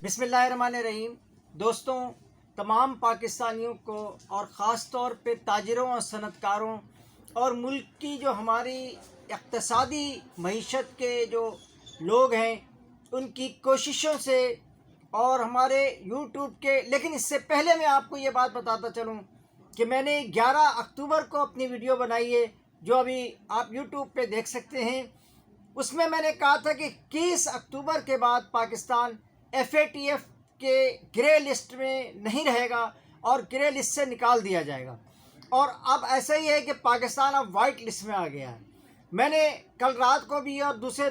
بسم اللہ الرحمن الرحیم۔ دوستوں، تمام پاکستانیوں کو اور خاص طور پہ تاجروں اور صنعت کاروں اور ملک کی جو ہماری اقتصادی معیشت کے جو لوگ ہیں ان کی کوششوں سے اور ہمارے یوٹیوب کے، لیکن اس سے پہلے میں آپ کو یہ بات بتاتا چلوں کہ میں نے 11 اکتوبر کو اپنی ویڈیو بنائی ہے جو ابھی آپ یوٹیوب پہ دیکھ سکتے ہیں۔ اس میں نے کہا تھا کہ 21 اکتوبر کے بعد پاکستان FATF کے گرے لسٹ میں نہیں رہے گا اور گرے لسٹ سے نکال دیا جائے گا، اور اب ایسا ہی ہے کہ پاکستان اب وائٹ لسٹ میں آ گیا ہے۔ میں نے کل رات کو بھی اور دوسرے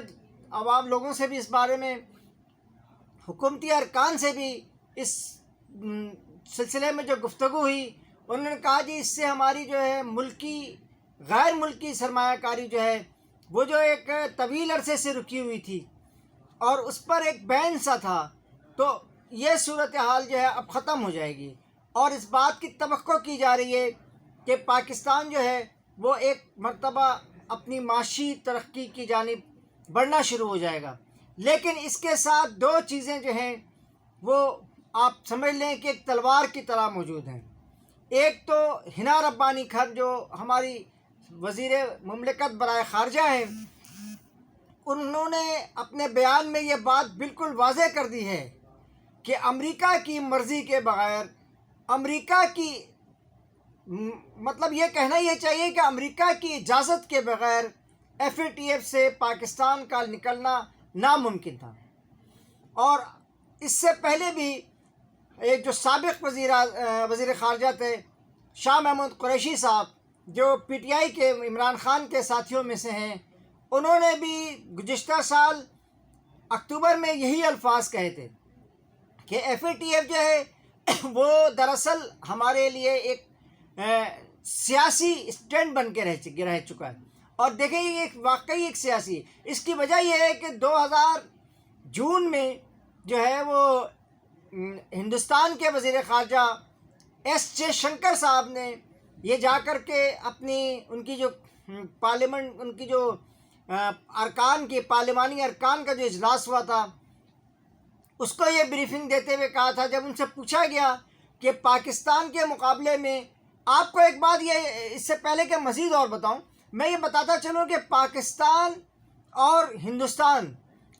عوام لوگوں سے بھی اس بارے میں، حکومتی ارکان سے بھی اس سلسلے میں جو گفتگو ہوئی، انہوں نے کہا جی اس سے ہماری جو ہے ملکی غیر ملکی سرمایہ کاری جو ہے وہ جو ایک طویل عرصے سے رکی ہوئی تھی اور اس پر ایک بین سا تھا، تو یہ صورتحال جو ہے اب ختم ہو جائے گی، اور اس بات کی توقع کی جا رہی ہے کہ پاکستان جو ہے وہ ایک مرتبہ اپنی معاشی ترقی کی جانب بڑھنا شروع ہو جائے گا۔ لیکن اس کے ساتھ دو چیزیں جو ہیں وہ آپ سمجھ لیں کہ ایک تلوار کی طرح موجود ہیں۔ ایک تو حنا ربانی کھر جو ہماری وزیر مملکت برائے خارجہ ہیں، انہوں نے اپنے بیان میں یہ بات بالکل واضح کر دی ہے کہ امریکہ کی مرضی کے بغیر، امریکہ کی مطلب یہ کہنا یہ چاہیے کہ امریکہ کی اجازت کے بغیر FATF سے پاکستان کا نکلنا ناممکن تھا۔ اور اس سے پہلے بھی ایک جو سابق وزیر خارجہ تھے شاہ محمود قریشی صاحب، جو PTI کے عمران خان کے ساتھیوں میں سے ہیں، انہوں نے بھی گزشتہ سال اکتوبر میں یہی الفاظ کہے تھے کہ FATF جو ہے وہ دراصل ہمارے لیے ایک سیاسی اسٹینڈ بن کے رہ چکا ہے، اور دیکھیں یہ واقعی ایک سیاسی ہے۔ اس کی وجہ یہ ہے کہ 2000 جون میں جو ہے وہ ہندوستان کے وزیر خارجہ S جے شنکر صاحب نے یہ جا کر کے ان کی جو پارلیمنٹ، ان کی جو پارلیمانی ارکان کا جو اجلاس ہوا تھا، اس کو یہ بریفنگ دیتے ہوئے کہا تھا، جب ان سے پوچھا گیا کہ پاکستان کے مقابلے میں، آپ کو ایک بات یہ اس سے پہلے کہ مزید اور بتاؤں، میں یہ بتاتا چلوں کہ پاکستان اور ہندوستان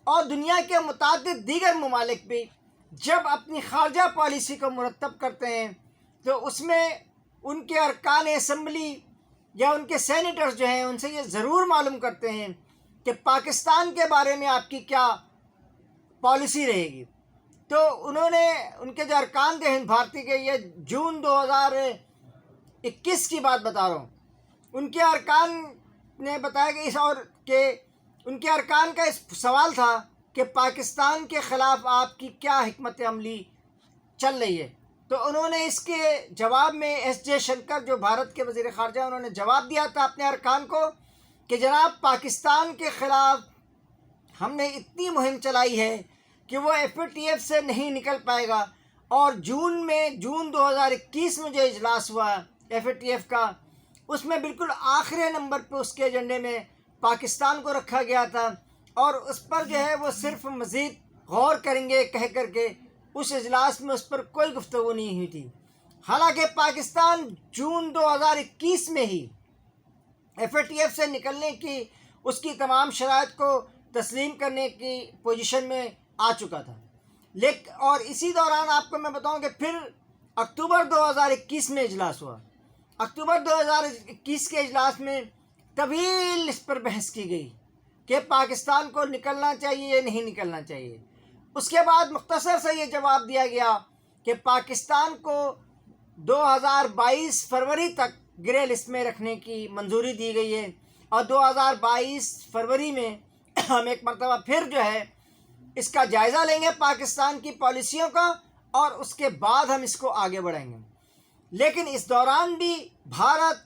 اور دنیا کے متعدد دیگر ممالک بھی جب اپنی خارجہ پالیسی کو مرتب کرتے ہیں تو اس میں ان کے ارکان اسمبلی یا ان کے سینیٹرز جو ہیں ان سے یہ ضرور معلوم کرتے ہیں کہ پاکستان کے بارے میں آپ کی کیا پالیسی رہے گی۔ تو انہوں نے ان کے جو ارکان تھے ہند بھارتی کے، یہ جون 2021 کی بات بتا رہا ہوں، ان کے ارکان نے بتایا کہ ان کے ارکان کا اس سوال تھا کہ پاکستان کے خلاف آپ کی کیا حکمت عملی چل رہی ہے۔ تو انہوں نے اس کے جواب میں S جے شنکر جو بھارت کے وزیر خارجہ، انہوں نے جواب دیا تھا اپنے ارکان کو کہ جناب پاکستان کے خلاف ہم نے اتنی مہم چلائی ہے کہ وہ FATF سے نہیں نکل پائے گا، اور جون 2021 میں جو اجلاس ہوا FATF کا، اس میں بالکل آخری نمبر پہ اس کے ایجنڈے میں پاکستان کو رکھا گیا تھا، اور اس پر جو ہے وہ صرف مزید غور کریں گے کہہ کر کے اس اجلاس میں اس پر کوئی گفتگو نہیں ہوئی تھی۔ حالانکہ پاکستان جون 2021 میں ہی FATF سے نکلنے کی، اس کی تمام شرائط کو تسلیم کرنے کی پوزیشن میں آ چکا تھا۔ اور اسی دوران آپ کو میں بتاؤں کہ پھر اکتوبر 2021 میں اجلاس ہوا۔ اکتوبر 2021 کے اجلاس میں طویل اس پر بحث کی گئی کہ پاکستان کو نکلنا چاہیے یا نہیں نکلنا چاہیے۔ اس کے بعد مختصر سے یہ جواب دیا گیا کہ پاکستان کو 2022 فروری تک گرے لسٹ میں رکھنے کی منظوری دی گئی ہے، اور 2022 فروری میں ہم ایک مرتبہ پھر جو ہے اس کا جائزہ لیں گے پاکستان کی پالیسیوں کا، اور اس کے بعد ہم اس کو آگے بڑھائیں گے۔ لیکن اس دوران بھی بھارت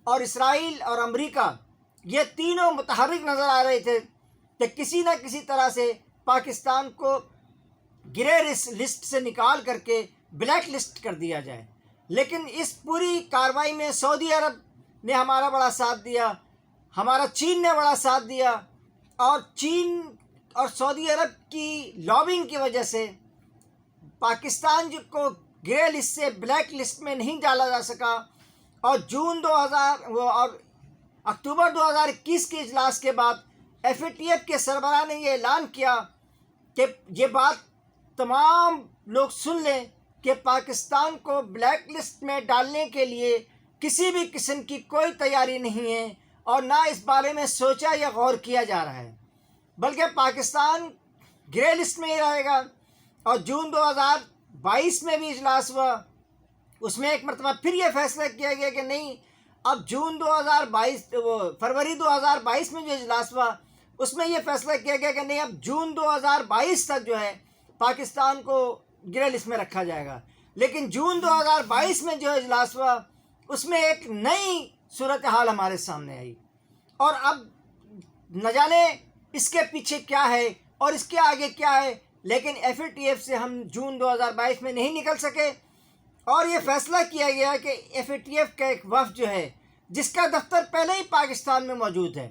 اور اسرائیل اور امریکہ یہ تینوں متحرک نظر آ رہے تھے کہ کسی نہ کسی طرح سے پاکستان کو گرے لسٹ سے نکال کر کے بلیک لسٹ کر دیا جائے۔ لیکن اس پوری کارروائی میں سعودی عرب نے ہمارا بڑا ساتھ دیا، ہمارا چین نے بڑا ساتھ دیا، اور چین اور سعودی عرب کی لابنگ کی وجہ سے پاکستان کو گرے لسٹ سے بلیک لسٹ میں نہیں ڈالا جا سکا، اور اکتوبر 2021 کے اجلاس کے بعد FATF کے سربراہ نے یہ اعلان کیا کہ یہ بات تمام لوگ سن لیں کہ پاکستان کو بلیک لسٹ میں ڈالنے کے لیے کسی بھی قسم کی کوئی تیاری نہیں ہے، اور نہ اس بارے میں سوچا یا غور کیا جا رہا ہے، بلکہ پاکستان گرے لسٹ میں ہی رہے گا۔ اور جون 2022 میں بھی اجلاس ہوا، اس میں ایک مرتبہ پھر یہ فیصلہ کیا گیا کہ نہیں، اب فروری 2022 میں جو اجلاس ہوا اس میں یہ فیصلہ کیا گیا کہ نہیں، اب جون 2022 تک جو ہے پاکستان کو گرے لسٹ میں رکھا جائے گا۔ لیکن جون 2022 میں جو اجلاس ہوا اس میں ایک نئی صورتحال ہمارے سامنے آئی، اور اب نہ جانے اس کے پیچھے کیا ہے اور اس کے آگے کیا ہے، لیکن FATF سے ہم جون 2022 میں نہیں نکل سکے، اور یہ فیصلہ کیا گیا کہ FATF کا ایک وفد جو ہے جس کا دفتر پہلے ہی پاکستان میں موجود ہے،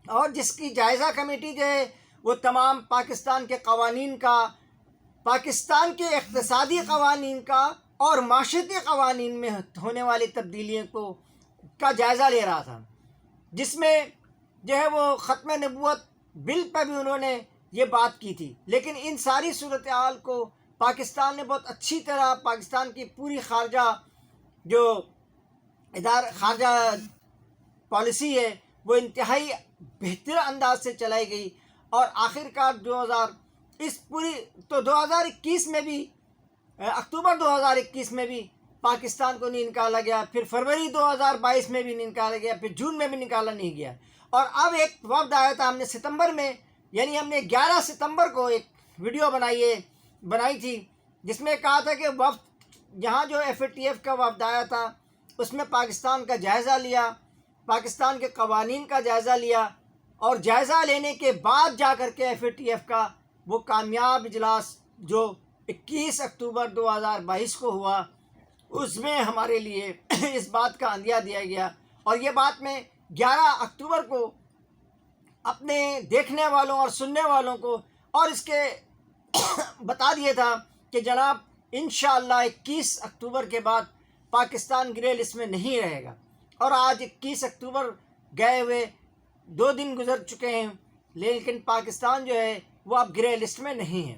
اور جس کی جائزہ کمیٹی جو ہے وہ تمام پاکستان کے قوانین کا، پاکستان کے اقتصادی قوانین کا اور معاشرتی قوانین میں ہونے والی تبدیلیوں کا جائزہ لے رہا تھا، جس میں جو ہے وہ ختم نبوت بل پہ بھی انہوں نے یہ بات کی تھی۔ لیکن ان ساری صورتحال کو پاکستان نے بہت اچھی طرح، پاکستان کی پوری خارجہ پالیسی ہے وہ انتہائی بہتر انداز سے چلائی گئی، اور آخر کار 2021 میں بھی، اکتوبر 2021 میں بھی پاکستان کو نہیں نکالا گیا، پھر فروری 2022 میں بھی نہیں نکالا گیا، پھر جون میں بھی نکالا نہیں گیا، اور اب ایک وفد آیا تھا، ہم نے ستمبر میں، یعنی ہم نے 11 ستمبر کو ایک ویڈیو بنائی تھی جس میں کہا تھا کہ وفد یہاں جو FATF کا وفد آیا تھا اس میں پاکستان کا جائزہ لیا، پاکستان کے قوانین کا جائزہ لیا، اور جائزہ لینے کے بعد جا کر کے FATF کا وہ کامیاب اجلاس جو 21 اکتوبر 2022 کو ہوا، اس میں ہمارے لیے اس بات کا عندیہ دیا گیا، اور یہ بات میں 11 اکتوبر کو اپنے دیکھنے والوں اور سننے والوں کو اور اس کے بتا دیا تھا کہ جناب انشاءاللہ 21 اکتوبر کے بعد پاکستان گرے لسٹ میں نہیں رہے گا، اور آج 21 اکتوبر گئے ہوئے 2 دن گزر چکے ہیں، لیکن پاکستان جو ہے وہ اب گرے لسٹ میں نہیں ہے،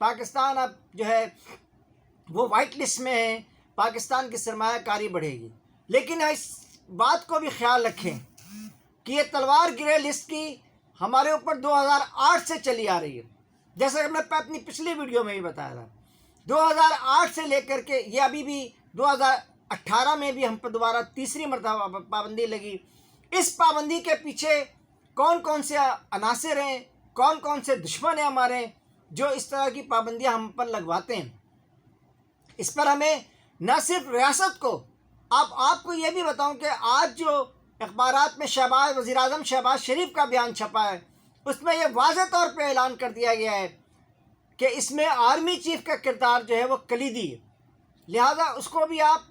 پاکستان اب جو ہے وہ وائٹ لسٹ میں ہے، پاکستان کی سرمایہ کاری بڑھے گی۔ لیکن اس بات کو بھی خیال رکھیں کہ یہ تلوار گرے لسٹ کی ہمارے اوپر 2008 سے چلی آ رہی ہے، جیسا کہ میں اپنی پچھلی ویڈیو میں بھی بتایا تھا، 2008 سے لے کر کے یہ ابھی بھی 2018 میں بھی ہم پر دوبارہ تیسری مرتبہ پابندی لگی۔ اس پابندی کے پیچھے کون کون سے عناصر ہیں، کون کون سے دشمن ہیں ہمارے جو اس طرح کی پابندیاں ہم پر لگواتے ہیں، اس پر ہمیں نہ صرف ریاست کو، آپ کو یہ بھی بتاؤں کہ آج جو اخبارات میں وزیر اعظم شہباز شریف کا بیان چھپا ہے اس میں یہ واضح طور پہ اعلان کر دیا گیا ہے کہ اس میں آرمی چیف کا کردار جو ہے وہ کلیدی ہے، لہذا اس کو بھی آپ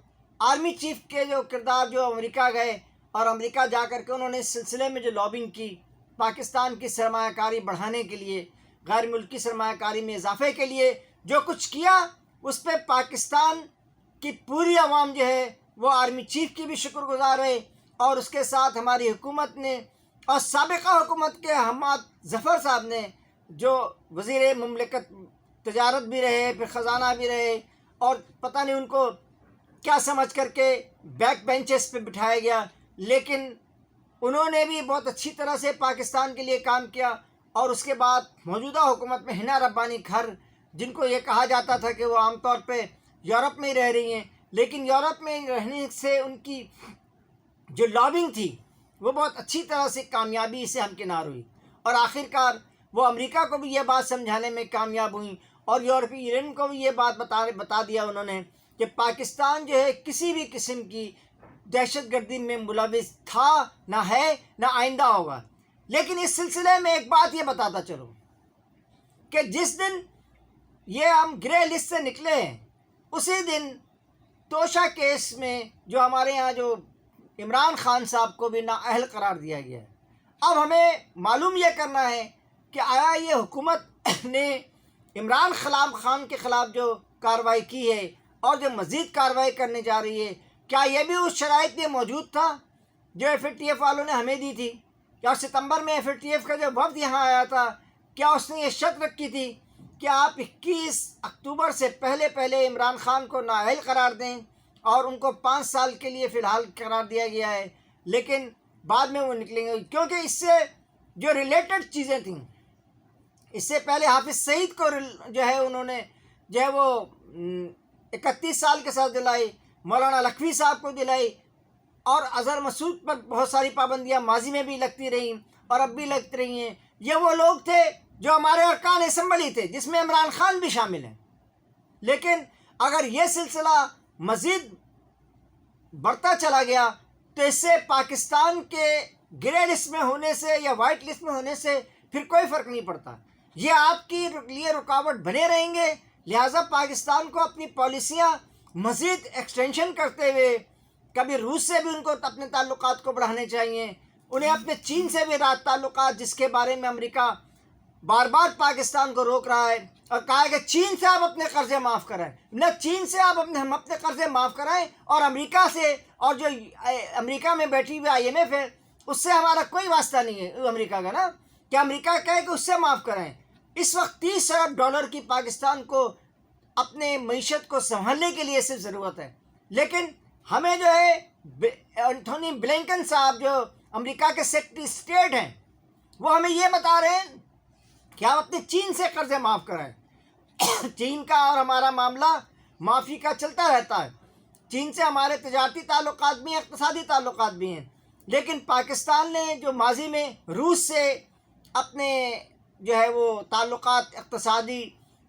آرمی چیف کے جو کردار جو امریکہ گئے اور امریکہ جا کر کے انہوں نے اس سلسلے میں جو لابنگ کی پاکستان کی سرمایہ کاری بڑھانے کے لیے، غیر ملکی سرمایہ کاری میں اضافے کے لیے جو کچھ کیا، اس پہ پاکستان کی پوری عوام جو ہے وہ آرمی چیف کی بھی شکر گزار ہے، اور اس کے ساتھ ہماری حکومت نے اور سابقہ حکومت کے حماد ظفر صاحب نے جو وزیر مملکت تجارت بھی رہے، پھر خزانہ بھی رہے، اور پتہ نہیں ان کو کیا سمجھ کر کے بیک بینچز پہ بٹھایا گیا، لیکن انہوں نے بھی بہت اچھی طرح سے پاکستان کے لیے کام کیا۔ اور اس کے بعد موجودہ حکومت میں ہنا ربانی کھر، جن کو یہ کہا جاتا تھا کہ وہ عام طور پہ یورپ میں ہی رہ رہی ہیں، لیکن یورپ میں رہنے سے ان کی جو لابنگ تھی وہ بہت اچھی طرح سے کامیابی سے ہمکنار ہوئی، اور آخر کار وہ امریکہ کو بھی یہ بات سمجھانے میں کامیاب ہوئیں، اور یورپی یونین کو بھی یہ بات بتا دیا انہوں نے کہ پاکستان جو ہے کسی بھی قسم کی دہشت گردی میں ملوث تھا، نہ ہے، نہ آئندہ ہوگا۔ لیکن اس سلسلے میں ایک بات یہ بتاتا چلوں کہ جس دن یہ ہم گرے لسٹ سے نکلے ہیں اسی دن توشہ کیس میں جو ہمارے یہاں جو عمران خان صاحب کو بھی نااہل قرار دیا گیا ہے، اب ہمیں معلوم یہ کرنا ہے کہ آیا یہ حکومت نے عمران خان کے خلاف جو کارروائی کی ہے اور جو مزید کارروائی کرنے جا رہی ہے، کیا یہ بھی اس شرائط میں موجود تھا جو FATF والوں نے ہمیں دی تھی؟ کیا ستمبر میں FATF کا جو وفد یہاں آیا تھا، کیا اس نے یہ شرط رکھی تھی کہ آپ 21 اکتوبر سے پہلے عمران خان کو نااہل قرار دیں، اور ان کو 5 سال کے لیے فی الحال قرار دیا گیا ہے، لیکن بعد میں وہ نکلیں گے؟ کیونکہ اس سے جو ریلیٹڈ چیزیں تھیں، اس سے پہلے حافظ سعید کو جو ہے انہوں نے جو ہے وہ 31 سال کے ساتھ دلائی، مولانا لکھوی صاحب کو دلائی، اور اظہر مسعود پر بہت ساری پابندیاں ماضی میں بھی لگتی رہیں اور اب بھی لگتی رہی ہیں۔ یہ وہ لوگ تھے جو ہمارے ارکان اسمبلی تھے، جس میں عمران خان بھی شامل ہیں۔ لیکن اگر یہ سلسلہ مزید بڑھتا چلا گیا تو اس سے پاکستان کے گرے لسٹ میں ہونے سے یا وائٹ لسٹ میں ہونے سے پھر کوئی فرق نہیں پڑتا، یہ آپ کی لیے رکاوٹ بنے رہیں گے۔ لہٰذا پاکستان کو اپنی پالیسیاں مزید ایکسٹینشن کرتے ہوئے کبھی روس سے بھی ان کو اپنے تعلقات کو بڑھانے چاہیے، انہیں اپنے چین سے بھی تعلقات، جس کے بارے میں امریکہ بار بار پاکستان کو روک رہا ہے اور کہا ہے کہ چین سے آپ اپنے قرضے معاف کرائیں، نہ چین سے ہم اپنے قرضے معاف کرائیں، اور امریکہ سے، اور جو امریکہ میں بیٹھی ہوئی IMF ہے اس سے ہمارا کوئی واسطہ نہیں ہے امریکہ کا، نا کہ امریکہ کہے کہ اس سے معاف کرائیں۔ اس وقت $30 ارب کی پاکستان کو اپنے معیشت کو سنبھالنے کے لیے صرف ضرورت ہے، لیکن ہمیں جو ہے اینتھونی بلنکن صاحب جو امریکہ کے سیکرٹری اسٹیٹ ہیں، وہ ہمیں یہ بتا رہے ہیں کہ ہم اپنے چین سے قرضے معاف کرائیں۔ چین کا اور ہمارا معاملہ معافی کا چلتا رہتا ہے، چین سے ہمارے تجارتی تعلقات بھی ہیں، اقتصادی تعلقات بھی ہیں، لیکن پاکستان نے جو ماضی میں روس سے اپنے جو ہے وہ تعلقات اقتصادی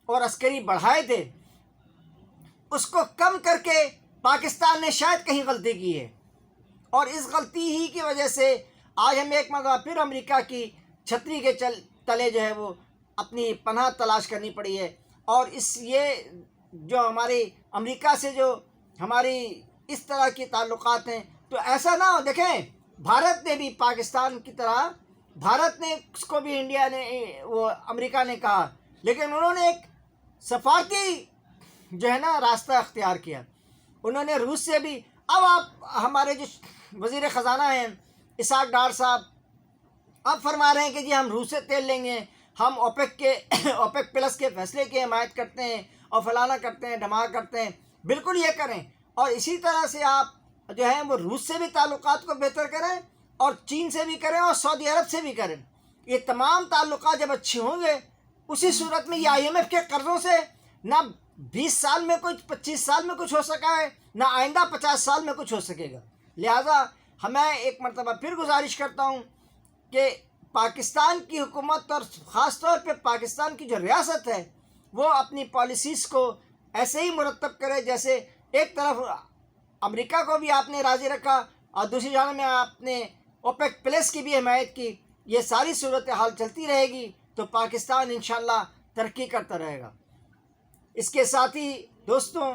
اور عسکری بڑھائے تھے، اس کو کم کر کے پاکستان نے شاید کہیں غلطی کی ہے، اور اس غلطی ہی کی وجہ سے آج ہمیں ایک مرتبہ پھر امریکہ کی چھتری کے تلے جو ہے وہ اپنی پناہ تلاش کرنی پڑی ہے۔ اور یہ جو ہماری امریکہ سے جو ہماری اس طرح کی تعلقات ہیں، تو ایسا نہ ہو، دیکھیں بھارت نے بھی پاکستان کی طرح، بھارت نے اس کو بھی انڈیا نے وہ امریکہ نے کہا، لیکن انہوں نے ایک سفارتی جو ہے نا راستہ اختیار کیا، انہوں نے روس سے بھی۔ اب آپ ہمارے جو وزیر خزانہ ہیں اسحاق ڈار صاحب، اب فرما رہے ہیں کہ جی ہم روس سے تیل لیں گے، ہم اوپیک پلس کے فیصلے کی حمایت کرتے ہیں اور فلانا کرتے ہیں، ڈھماک کرتے ہیں۔ بالکل یہ کریں، اور اسی طرح سے آپ جو ہے وہ روس سے بھی تعلقات کو بہتر کریں، اور چین سے بھی کریں، اور سعودی عرب سے بھی کریں۔ یہ تمام تعلقات جب اچھے ہوں گے، اسی صورت میں یہ IMF کے قرضوں سے نہ 20 سال میں کچھ، 25 سال میں کچھ ہو سکا ہے، نہ آئندہ 50 سال میں کچھ ہو سکے گا۔ لہٰذا ہمیں ایک مرتبہ پھر گزارش کرتا ہوں کہ پاکستان کی حکومت اور خاص طور پہ پاکستان کی جو ریاست ہے، وہ اپنی پالیسیز کو ایسے ہی مرتب کرے، جیسے ایک طرف امریکہ کو بھی آپ نے راضی رکھا اور دوسری جانب میں آپ نے اوپیک پلس کی بھی حمایت کی۔ یہ ساری صورتحال چلتی رہے گی تو پاکستان انشاءاللہ ترقی کرتا رہے گا۔ اس کے ساتھ ہی دوستوں،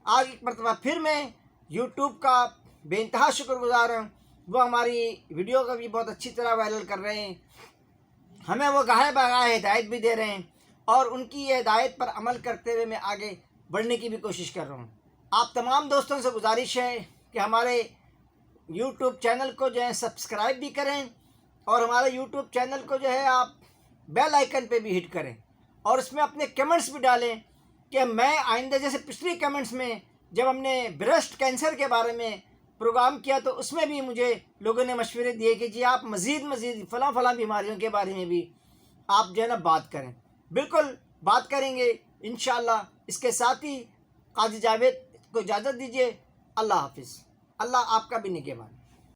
آج ایک مرتبہ پھر میں YouTube کا بے انتہا شکر گزار ہوں، وہ ہماری ویڈیو کو بھی بہت اچھی طرح وائرل کر رہے ہیں، ہمیں وہ گاہے بگاہے ہدایت بھی دے رہے ہیں، اور ان کی یہ ہدایت پر عمل کرتے ہوئے میں آگے بڑھنے کی بھی کوشش کر رہا ہوں۔ آپ تمام دوستوں سے گزارش ہے کہ ہمارے YouTube چینل کو جو ہے سبسکرائب بھی کریں، اور ہمارے YouTube چینل کو جو ہے آپ بیل آئیکن پہ بھی ہٹ کریں، اور اس میں اپنے کمنٹس بھی ڈالیں کہ میں آئندہ، جیسے پچھلی کمنٹس میں جب ہم نے بریسٹ کینسر کے بارے میں پروگرام کیا تو اس میں بھی مجھے لوگوں نے مشورے دیے کہ جی آپ مزید فلاں بیماریوں کے بارے میں بھی آپ جو ہے نا بات کریں۔ بالکل بات کریں گے انشاءاللہ۔ اس کے ساتھ ہی قاضی جاوید کو اجازت دیجیے۔ اللہ حافظ۔ اللہ آپ کا بھی نگہبان۔